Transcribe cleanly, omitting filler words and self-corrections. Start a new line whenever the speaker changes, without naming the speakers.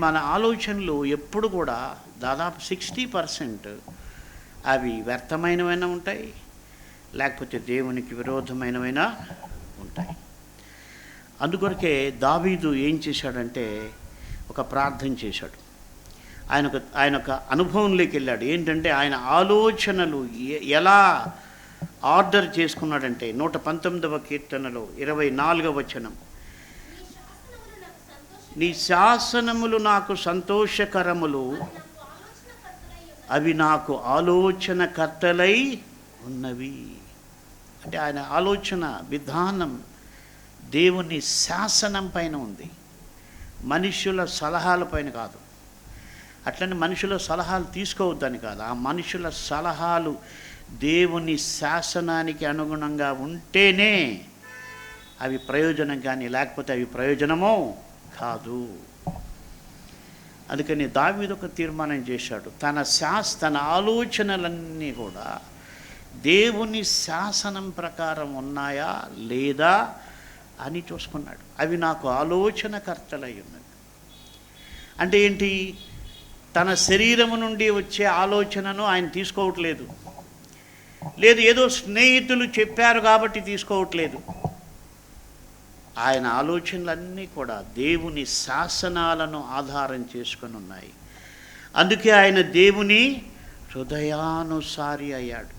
మన ఆలోచనలు ఎప్పుడు కూడా దాదాపు 60% అవి వ్యర్థమైనవైనా ఉంటాయి, లేకపోతే దేవునికి విరోధమైనవైనా ఉంటాయి. అందుకొరకే దావీదు ఏం చేశాడంటే ఒక ప్రార్థన చేశాడు. ఆయన ఒక అనుభవంలోకి వెళ్ళాడు. ఏంటంటే ఆయన ఆలోచనలు ఎలా ఆర్డర్ చేసుకున్నాడంటే 119వ కీర్తనలో 24వ వచనం, నీ శాసనములు నాకు సంతోషకరములు, అవి నాకు ఆలోచనకర్తలై ఉన్నవి. అంటే ఆయన ఆలోచన విధానం దేవుని శాసనం పైన ఉంది, మనుషుల సలహాల పైన కాదు. అట్లనే మనుషుల సలహాలు తీసుకోవద్దని కాదు, ఆ మనుషుల సలహాలు దేవుని శాసనానికి అనుగుణంగా ఉంటేనే అవి ప్రయోజనం, కానీ లేకపోతే అవి ప్రయోజనమో కాదు. అందుకని దావీదు ఒక తీర్మానం చేశాడు, తన ఆలోచనలన్నీ కూడా దేవుని శాసనం ప్రకారం ఉన్నాయా లేదా అని చూసుకున్నాడు. అవి నాకు ఆలోచనకర్తలై ఉన్నవి. అంటే ఏంటి? తన శరీరము నుండి వచ్చే ఆలోచనను ఆయన తీసుకోవట్లేదు, లేదు ఏదో స్నేహితులు చెప్పారు కాబట్టి తీసుకోవట్లేదు. ఆయన ఆలోచనలన్నీ కూడా దేవుని శాసనాలను ఆధారం చేసుకొని ఉన్నాయి. అందుకే ఆయన దేవుని హృదయానుసారి అయ్యాడు.